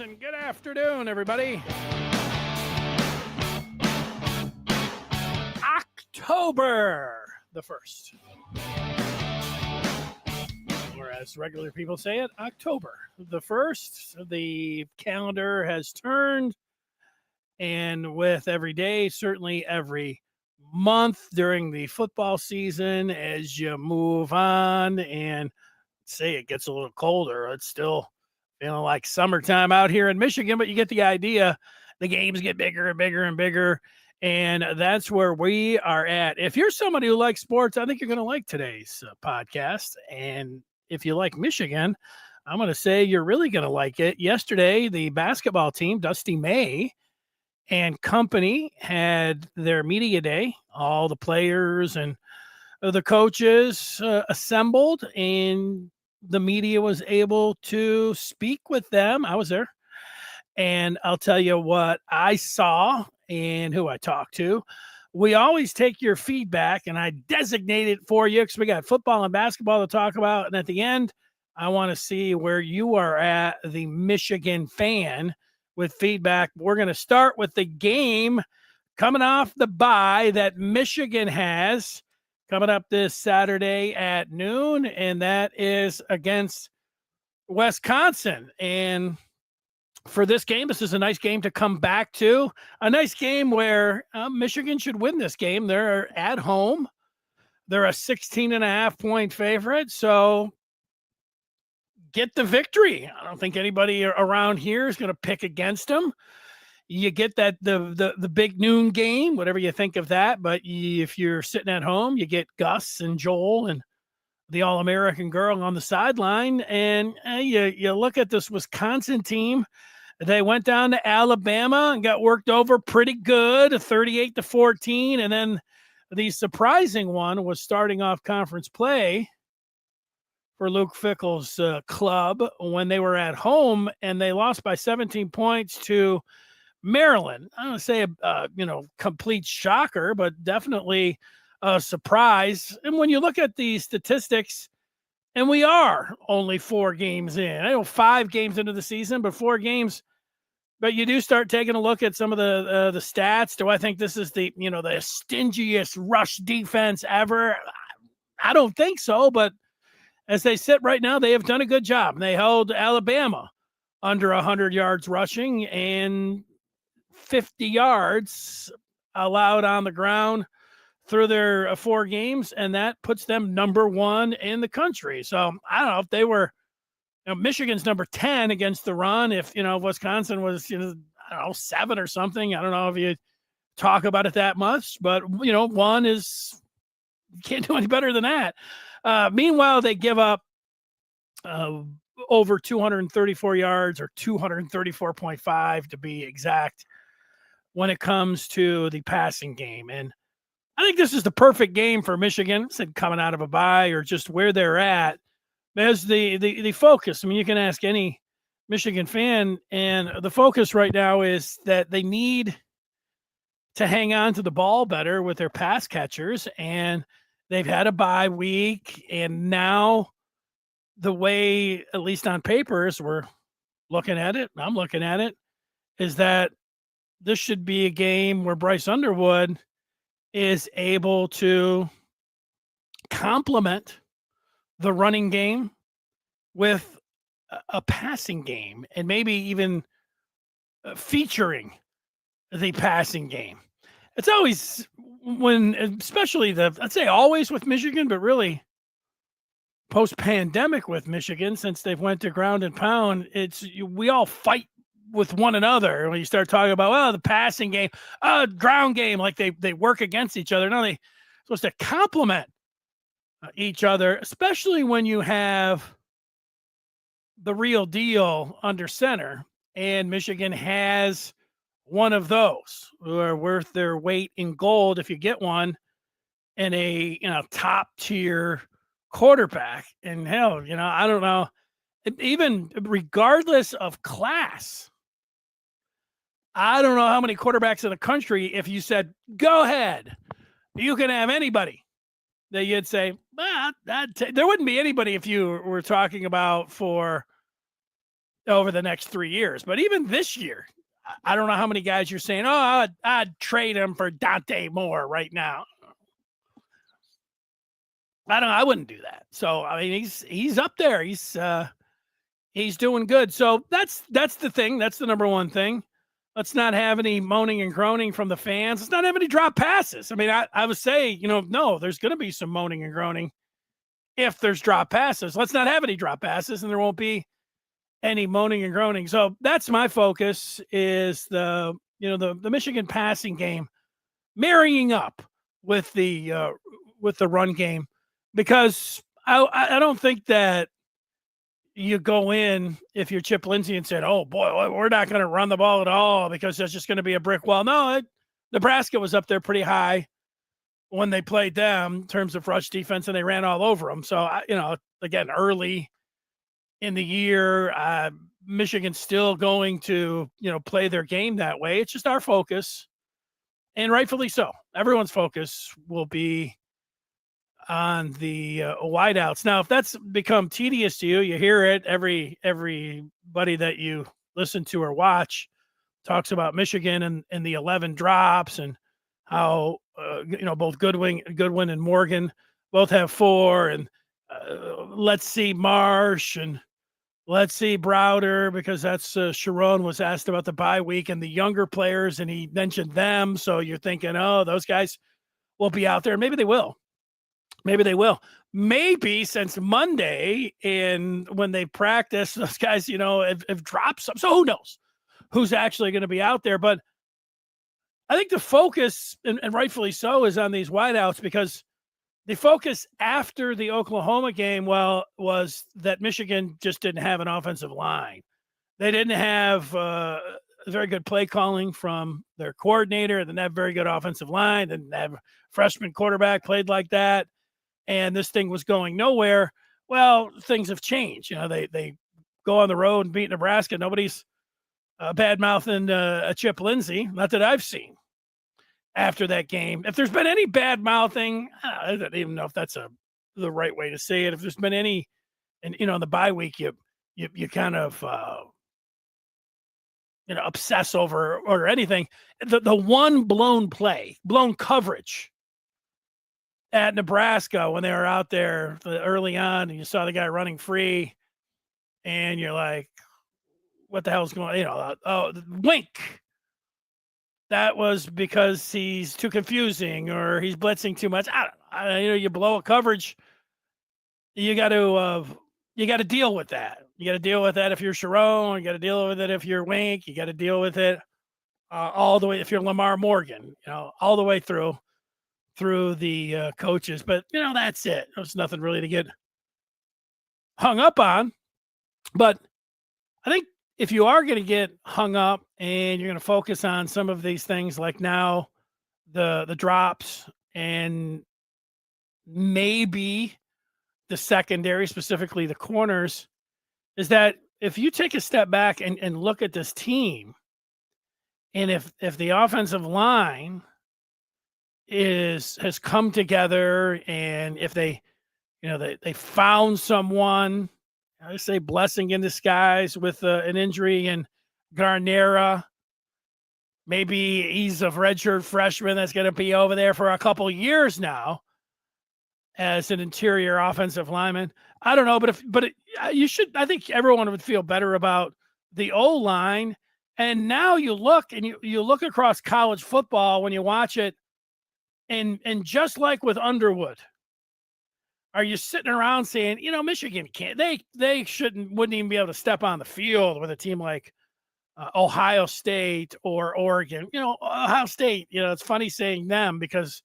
And good afternoon, everybody. October the 1st. Or as regular people say it, October the 1st. The calendar has turned, and with every day, certainly every month during the football season, as you move on and say it gets a little colder, it's still feeling like summertime out here in Michigan, but you get the idea. The games get bigger and bigger and bigger, and that's where we are at. If you're somebody who likes sports, I think you're going to like today's podcast. And if you like Michigan, I'm going to say you're really going to like it. Yesterday, the basketball team, Dusty May and company, had their media day. All the players and the coaches assembled, and the media was able to speak with them. I was there, and I'll tell you what I saw and who I talked to. We always take your feedback, and I designate it for you because we got football and basketball to talk about. And at the end, I want to see where you are at, the Michigan fan, with feedback. We're going to start with the game coming off the bye that Michigan has coming up this Saturday at noon, and that is against Wisconsin. And for this game, this is a nice game to come back to, a nice game where Michigan should win this game. They're at home. They're a 16.5-point favorite, so get the victory. I don't think anybody around here is going to pick against them. You get that the big noon game, whatever you think of that. But if you're sitting at home, you get Gus and Joel and the All-American girl on the sideline. And you look at this Wisconsin team. They went down to Alabama and got worked over pretty good, 38-14. And then the surprising one was starting off conference play for Luke Fickell's club when they were at home, and they lost by 17 points to Maryland. I don't say complete shocker, but definitely a surprise. And when you look at the statistics, and we are only 4 games in, I know 5 games into the season, but 4 games. But you do start taking a look at some of the stats. Do I think this is the stingiest rush defense ever? I don't think so. But as they sit right now, they have done a good job. They held Alabama under 100 yards rushing and 50 yards allowed on the ground through their 4 games, and that puts them number 1 in the country. So I don't know if they were, Michigan's number 10 against the run. If Wisconsin was 7 or something, I don't know if you talk about it that much, but 1 is, you can't do any better than that. Meanwhile, they give up over 234 yards, or 234.5 to be exact, when it comes to the passing game. And I think this is the perfect game for Michigan, coming out of a bye or just where they're at. As the focus, I mean, you can ask any Michigan fan, and the focus right now is that they need to hang on to the ball better with their pass catchers, and they've had a bye week, and now the way, at least on paper, as we're looking at it, I'm looking at it, is that this should be a game where Bryce Underwood is able to complement the running game with a passing game, and maybe even featuring the passing game. It's always especially I'd say always with Michigan, but really post-pandemic with Michigan, since they've went to ground and pound, we all fight with one another when you start talking about, the passing game, ground game, like they work against each other. No, they're supposed to complement each other, especially when you have the real deal under center, and Michigan has one of those who are worth their weight in gold if you get one, and a top tier quarterback. And hell, I don't know, even regardless of class, I don't know how many quarterbacks in the country, if you said, go ahead, you can have anybody, that you'd say, there wouldn't be anybody if you were talking about for over the next 3 years. But even this year, I don't know how many guys you're saying, oh, I'd trade him for Dante Moore right now. I wouldn't do that. So I mean, he's up there. He's doing good. So that's the thing. That's the number one thing. Let's not have any moaning and groaning from the fans. Let's not have any drop passes. I mean, I would say, no, there's going to be some moaning and groaning if there's drop passes. Let's not have any drop passes, and there won't be any moaning and groaning. So that's my focus, is the Michigan passing game marrying up with the run game, because I don't think that you go in, if you're Chip Lindsey, and said, oh boy, we're not going to run the ball at all because there's just going to be a brick wall. No, Nebraska was up there pretty high when they played them in terms of rush defense, and they ran all over them. So, again, early in the year, Michigan's still going to, play their game that way. It's just our focus, and rightfully so. Everyone's focus will be on the wideouts. Now, if that's become tedious to you, you hear it. Everybody that you listen to or watch talks about Michigan and the 11 drops, and how both Goodwin and Morgan both have 4, and let's see Marsh, and let's see Browder, because that's Sharon was asked about the bye week and the younger players, and he mentioned them. So you're thinking, oh, those guys will be out there. Maybe they will. Maybe since Monday, and when they practice, those guys, have dropped some. So who knows who's actually going to be out there? But I think the focus, and rightfully so, is on these wideouts, because the focus after the Oklahoma game, was that Michigan just didn't have an offensive line. They didn't have very good play calling from their coordinator. They didn't have very good offensive line. They didn't have a freshman quarterback played like that. And this thing was going nowhere. Well, things have changed. They go on the road and beat Nebraska. Nobody's bad-mouthing a Chip Lindsey, not that I've seen, after that game. If there's been any bad-mouthing, I don't even know if that's the right way to say it. If there's been any, and in the bye week, you kind of obsess over or anything. The one blown coverage at Nebraska when they were out there early on, and you saw the guy running free, and you're like, what the hell's going on? Wink. That was because he's too confusing, or he's blitzing too much. I don't know. You blow a coverage, you got to deal with that. You got to deal with that if you're Sharon. You got to deal with it if you're Wink. You got to deal with it all the way if you're Lamar Morgan. All the way through the coaches. But that's it. There's nothing really to get hung up on. But I think if you are going to get hung up and you're going to focus on some of these things, like now the drops, and maybe the secondary, specifically the corners, is that if you take a step back and look at this team, and if the offensive line has come together, and if they found someone, I say blessing in disguise with an injury in Garnera. Maybe he's a redshirt freshman that's going to be over there for a couple years now as an interior offensive lineman. I don't know, I think everyone would feel better about the O-line. And now you look across college football when you watch it, and just like with Underwood, are you sitting around saying, Michigan can't, they wouldn't even be able to step on the field with a team like Ohio State or Oregon? Ohio State, it's funny saying them, because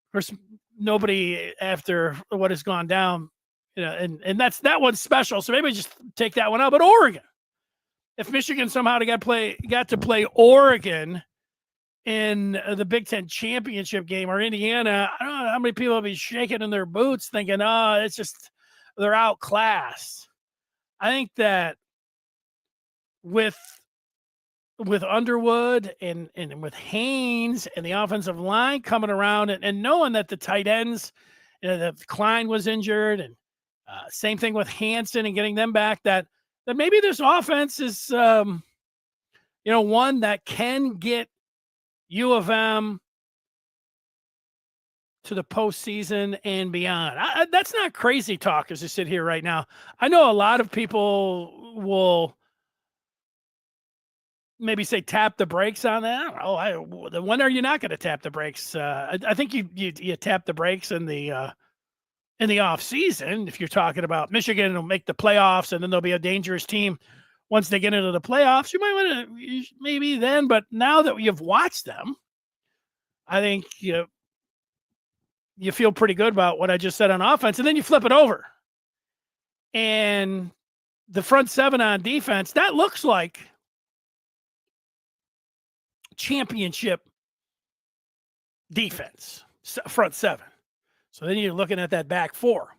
of course nobody, after what has gone down, and that one's special. So maybe just take that one out. But Oregon, if Michigan somehow got to play Oregon in the Big Ten championship game, or Indiana, I don't know how many people will be shaking in their boots thinking, it's just, they're outclassed. I think that with Underwood and with Haynes and the offensive line coming around, and knowing that the tight ends, that Klein was injured, and same thing with Hansen and getting them back, that that maybe this offense is, one that can get U of M to the postseason and beyond. That's not crazy talk as I sit here right now. I know a lot of people will maybe say tap the brakes on that. When are you not going to tap the brakes? I think you tap the brakes in the off season. If you're talking about Michigan will make the playoffs and then they'll be a dangerous team once they get into the playoffs, you might want to maybe then. But now that you've watched them, I think you feel pretty good about what I just said on offense, and then you flip it over. And the front seven on defense, that looks like championship defense, front seven. So then you're looking at that back four.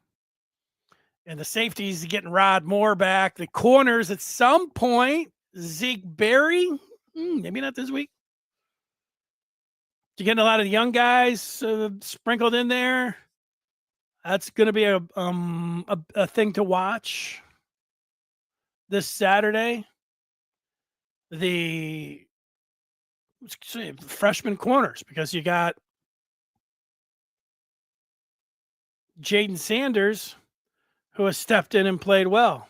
And the safeties getting Rod Moore back. The corners at some point, Zeke Berry, maybe not this week. You're getting a lot of the young guys sprinkled in there. That's going to be a thing to watch this Saturday. The freshman corners, because you got Jaden Sanders, who has stepped in and played well.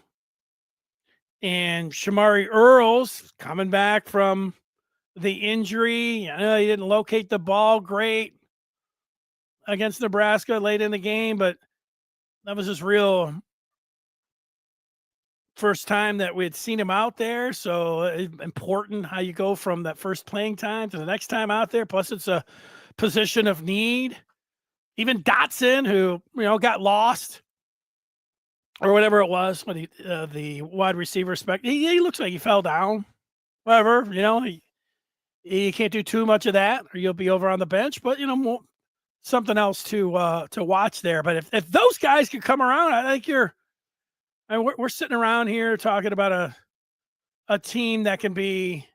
And Shamari Earls coming back from the injury. I know he didn't locate the ball great against Nebraska late in the game, but that was his real first time that we had seen him out there. So it's important how you go from that first playing time to the next time out there. Plus, it's a position of need. Even Dotson, who got lost or whatever it was when the wide receiver spec, he looks like he fell down. Whatever, you can't do too much of that, or you'll be over on the bench. But something else to watch there. But if those guys could come around, I think we're sitting around here talking about a team that can be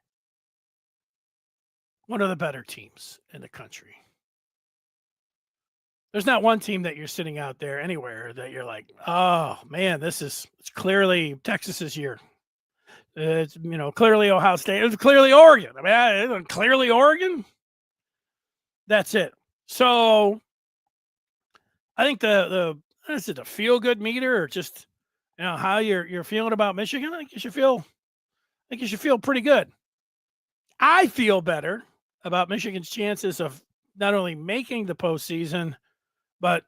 one of the better teams in the country. There's not one team that you're sitting out there anywhere that you're like, oh man, it's clearly Texas's year. It's clearly Ohio State. It's clearly Oregon. I mean, clearly Oregon. That's it. So I think the is it a feel good meter or just how you're feeling about Michigan? I think you should feel pretty good. I feel better about Michigan's chances of not only making the postseason, but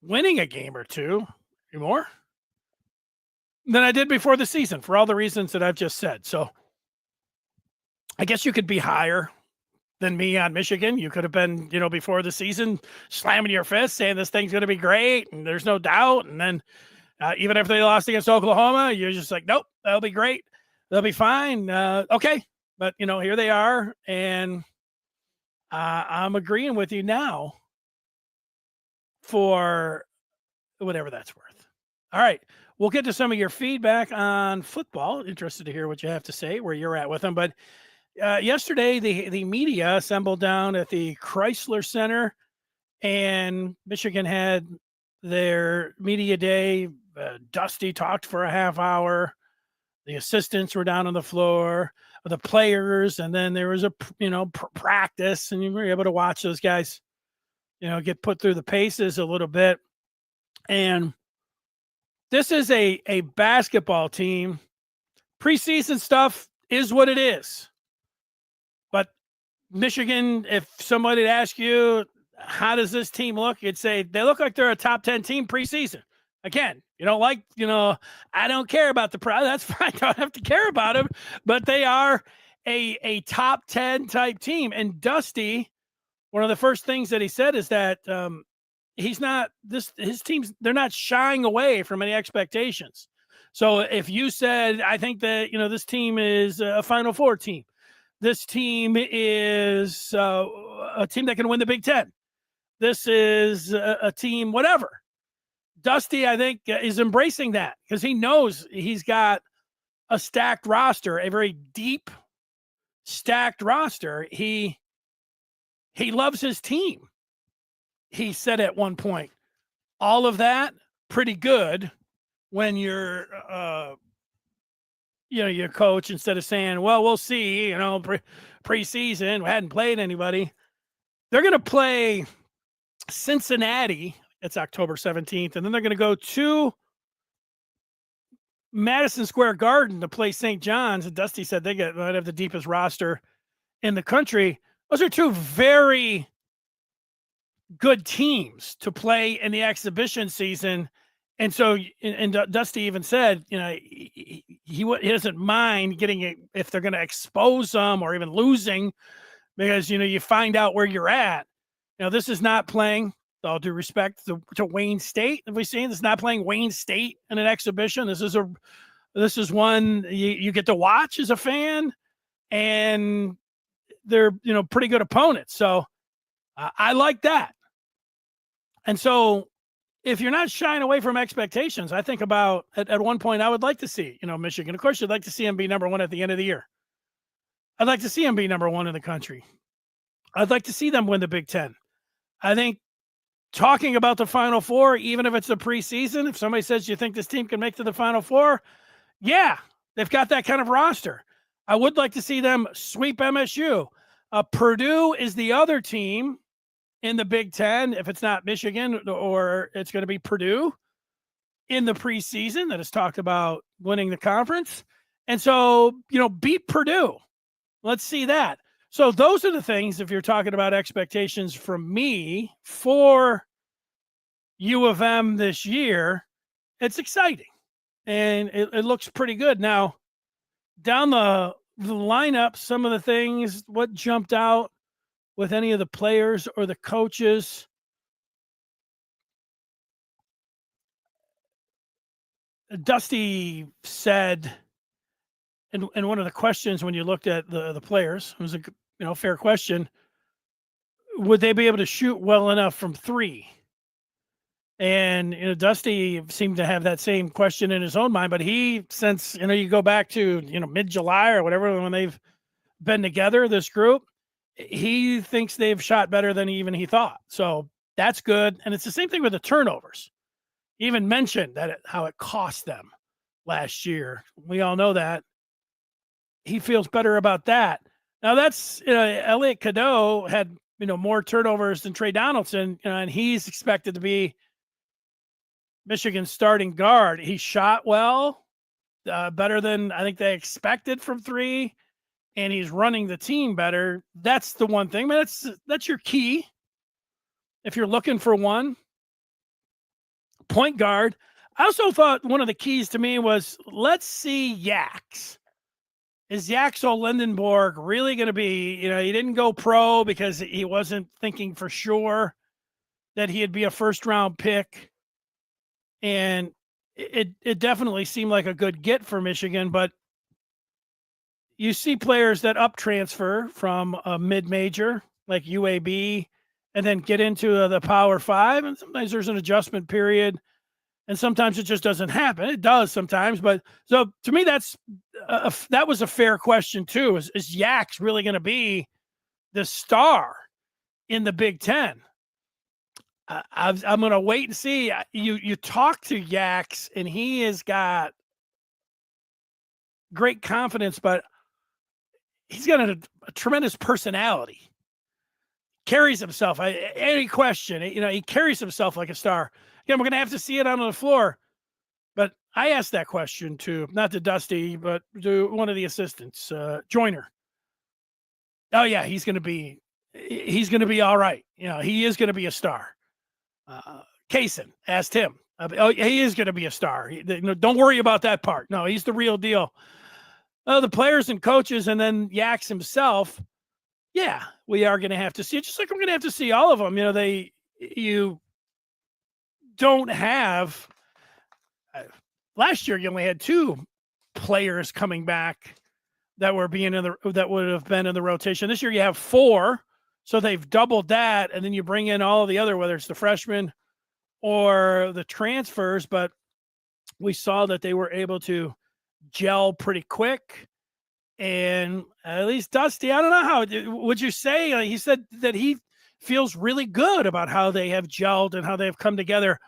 winning a game or two more than I did before the season for all the reasons that I've just said. So I guess you could be higher than me on Michigan. You could have been, before the season slamming your fist saying this thing's going to be great and there's no doubt. And then even if they lost against Oklahoma, you're just like, nope, that'll be great. They'll be fine. Okay. But, here they are. And I'm agreeing with you now for whatever that's worth. All right. We'll get to some of your feedback on football. Interested to hear what you have to say, where you're at with them. But yesterday, the media assembled down at the Chrysler Center, and Michigan had their media day. Dusty talked for a half hour. The assistants were down on the floor, the players, and then there was a practice, and you were able to watch those guys, get put through the paces a little bit. And this is a basketball team. Preseason stuff is what it is. But Michigan, if somebody would ask you, how does this team look? You'd say they look like they're a top 10 team preseason. Again, you don't like, I don't care about the prize. That's fine. I don't have to care about them. But they are a top 10 type team. And Dusty, one of the first things that he said is that his team's, they're not shying away from any expectations. So if you said, I think that, this team is a Final Four team, this team is a team that can win the Big Ten, this is a team, whatever. Dusty, I think, is embracing that because he knows he's got a stacked roster, a very deep, stacked roster. He loves his team. He said at one point, all of that pretty good when you're your coach, instead of saying, well, we'll see, preseason, we hadn't played anybody. They're going to play Cincinnati. It's October 17th. And then they're going to go to Madison Square Garden to play St. John's. And Dusty said they might have the deepest roster in the country. Those are two very good teams to play in the exhibition season. And so, and Dusty even said, he doesn't mind getting it if they're going to expose them or even losing, because, you find out where you're at. This is not playing, with all due respect to Wayne State. Have we seen this? Not playing Wayne State in an exhibition. This is one you get to watch as a fan, and they're, pretty good opponents. So I like that. And so if you're not shying away from expectations, I think about at one point, I would like to see, Michigan. Of course, you'd like to see them be number one at the end of the year. I'd like to see them be number one in the country. I'd like to see them win the Big Ten. I think talking about the Final Four, even if it's the preseason, if somebody says you think this team can make to the Final Four, yeah, they've got that kind of roster. I would like to see them sweep MSU. Purdue is the other team in the Big Ten, if it's not Michigan, or it's going to be Purdue in the preseason that has talked about winning the conference. And so, beat Purdue. Let's see that. So those are the things, if you're talking about expectations from me for U of M this year, it's exciting. And it looks pretty good. Now, down the lineup, some of the things, what jumped out with any of the players or the coaches. Dusty said, and one of the questions when you looked at the players, it was a fair question, would they be able to shoot well enough from three? And Dusty seemed to have that same question in his own mind, but since you go back to mid-July or whatever, when they've been together, this group, he thinks they've shot better than even he thought. So that's good. And it's the same thing with the turnovers. He even mentioned how it cost them last year. We all know that. He feels better about that. Now that's, Elliot Cadeau had, more turnovers than Trey Donaldson, and he's expected to be Michigan's starting guard. He shot well, better than I think they expected from three. And he's running the team better. That's the one thing. But that's your key. If you're looking for one point guard, I also thought one of the keys to me was, let's see Yaks. Is Yaxel Lindenborg really going to be, he didn't go pro because he wasn't thinking for sure that he'd be a first round pick. And it definitely seemed like a good get for Michigan, but you see players that up transfer from a mid-major like UAB and then get into the Power Five, and sometimes there's an adjustment period, and sometimes it just doesn't happen. It does sometimes, but so to me, that was a fair question too. Is Yaks really going to be the star in the Big Ten? I'm going to wait and see. You talk to Yaks, and he has got great confidence, but he's got a tremendous personality. Carries himself. Any question, he carries himself like a star. Again, we're going to have to see it on the floor. But I asked that question to, not to Dusty, but to one of the assistants, Joyner. Oh yeah, he's going to be all right. He is going to be a star. Kaysen asked him. He is going to be a star. Don't worry about that part. No, he's the real deal. The players and coaches, and then Yaks himself. Yeah, we are going to have to see it. Just like we're going to have to see all of them. You don't have. Last year, you only had two players coming back that would have been in the rotation. This year, you have four, so they've doubled that, and then you bring in all of the other, whether it's the freshmen or the transfers. But we saw that they were able to gel pretty quick. And at least Dusty, I don't know how would you say, he said that he feels really good about how they have gelled and how they've come together.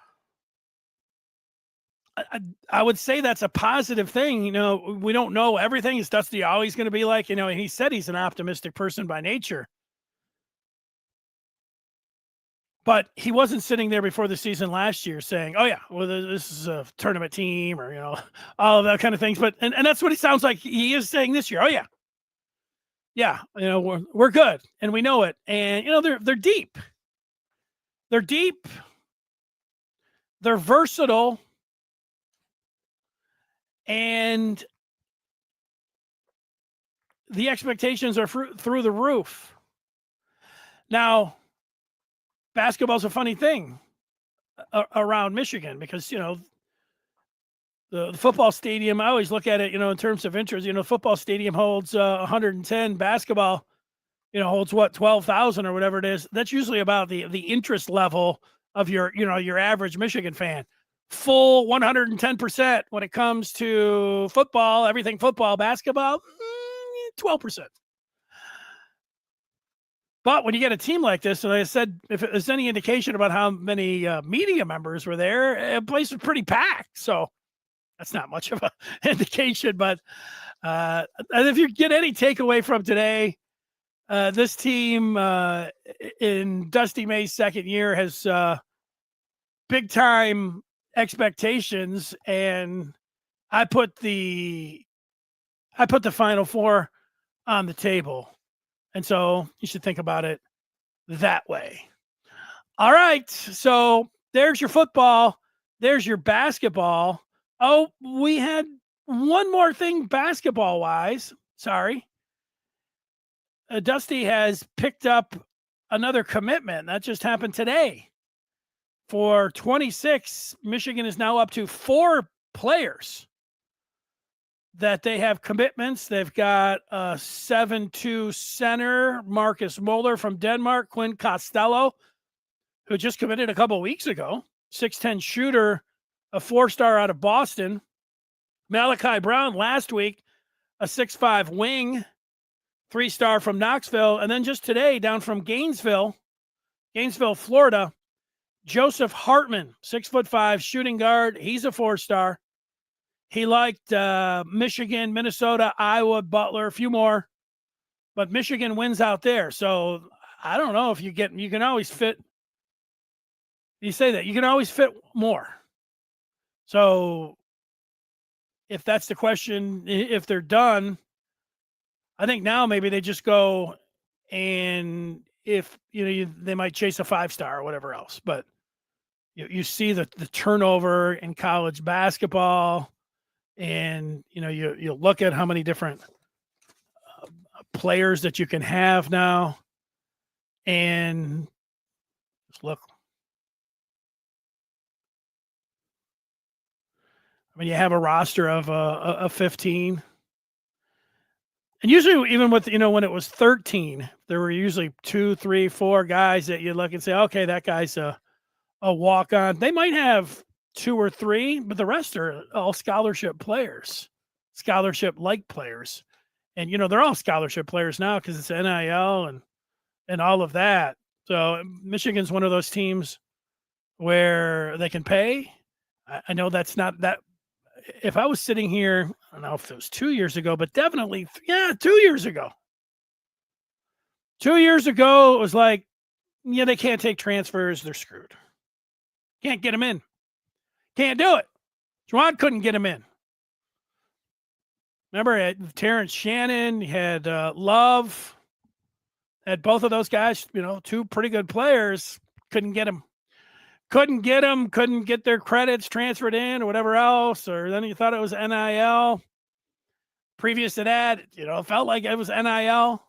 I would say that's a positive thing. We don't know everything. Is Dusty always going to be like, and he said he's an optimistic person by nature. But he wasn't sitting there before the season last year saying, "Oh yeah, well this is a tournament team," or all of that kind of things. But and that's what he sounds like he is saying this year. Oh yeah, yeah, we're good and we know it. And they're deep. They're deep. They're versatile, and the expectations are through the roof. Now, basketball's a funny thing around Michigan because the football stadium. I always look at it, in terms of interest. Football stadium holds 110. Basketball, holds what 12,000 or whatever it is. That's usually about the interest level of your average Michigan fan. Full 110% when it comes to football, everything football, basketball, 12%. But when you get a team like this, and I said, if there's any indication about how many media members were there, the place was pretty packed. So that's not much of an indication. But if you get any takeaway from today, this team in Dusty May's second year has big time expectations, and I put the Final Four on the table. And so you should think about it that way. All right. So there's your football. There's your basketball. Oh, we had one more thing basketball wise. Sorry. Dusty has picked up another commitment. That just happened today. For 26, Michigan is now up to 4 players that they have commitments. They've got a 7'2" center, Marcus Moeller from Denmark, Quinn Costello, who just committed a couple of weeks ago, 6'10" shooter, a 4-star out of Boston, Malachi Brown last week, a 6'5" wing, 3-star from Knoxville, and then just today down from Gainesville, Florida, Joesph Hartman, 6'5" shooting guard. He's a 4-star. He liked Michigan, Minnesota, Iowa, Butler, a few more, but Michigan wins out there. So I don't know if you can always fit. You say that you can always fit more. So if that's the question, if they're done, I think now maybe they just go, and if they might chase a 5-star or whatever else. But you see the turnover in college basketball. And, you look at how many different players that you can have now. And look, you have a roster of 15. And usually even with, when it was 13, there were usually 2, 3, 4 guys that you look and say, okay, that guy's a walk-on. They might have 2 or 3, but the rest are all scholarship players, scholarship-like players. And, they're all scholarship players now because it's NIL and all of that. So Michigan's one of those teams where they can pay. I know that's not that. If I was sitting here, I don't know if it was 2 years ago, but definitely, 2 years ago. 2 years ago, it was like, they can't take transfers. They're screwed. Can't get them in. Can't do it. Juwan couldn't get him in. Remember, Terrence Shannon, you had Love, had both of those guys, 2 pretty good players. Couldn't get them. Couldn't get their credits transferred in or whatever else. Or then you thought it was NIL. Previous to that, it felt like it was NIL.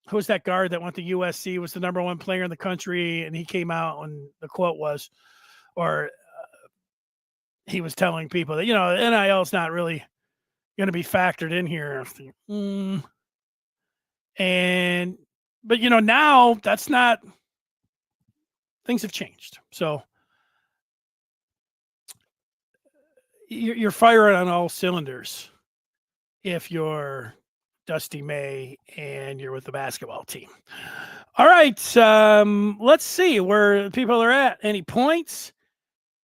Who's that guard that went to USC, was the number 1 player in the country, and he came out and the quote was, or he was telling people that, NIL is not really going to be factored in here. But now that's not, things have changed. So you're firing on all cylinders if you're Dusty May and you're with the basketball team. All right. Let's see where people are at. Any points?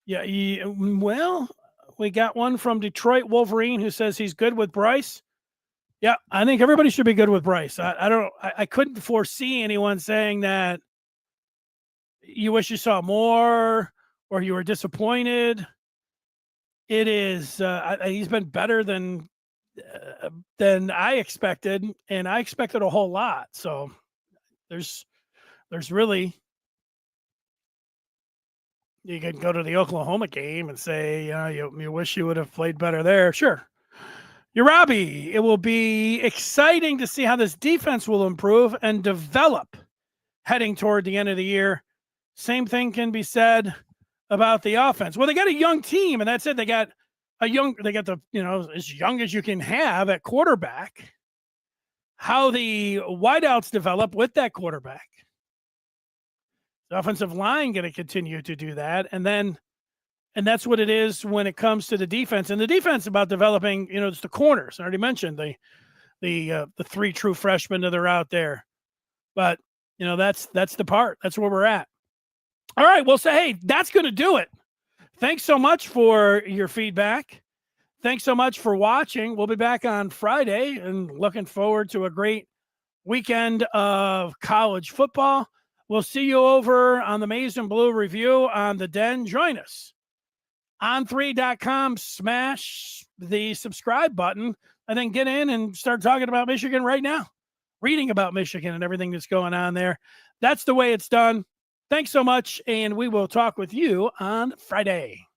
Yeah, well, we got one from Detroit Wolverine who says he's good with Bryce. Yeah, I think everybody should be good with Bryce. I couldn't foresee anyone saying that you wish you saw more or you were disappointed. It is, he's been better than I expected, and I expected a whole lot. So there's really, you can go to the Oklahoma game and say, you wish you would have played better there. Sure. You're Robbie. It will be exciting to see how this defense will improve and develop heading toward the end of the year. Same thing can be said about the offense. Well, they got a young team, and that's it. They got as young as you can have at quarterback. How the wideouts develop with that quarterback. The offensive line going to continue to do that. And that's what it is when it comes to the defense. And the defense about developing, it's the corners. I already mentioned the three true freshmen that are out there. But, that's the part. That's where we're at. All right. Well, hey, that's going to do it. Thanks so much for your feedback. Thanks so much for watching. We'll be back on Friday and looking forward to a great weekend of college football. We'll see you over on the Maize and Blue Review on the Den. Join us. On3.com, smash the subscribe button, and then get in and start talking about Michigan right now. Reading about Michigan and everything that's going on there. That's the way it's done. Thanks so much, and we will talk with you on Friday.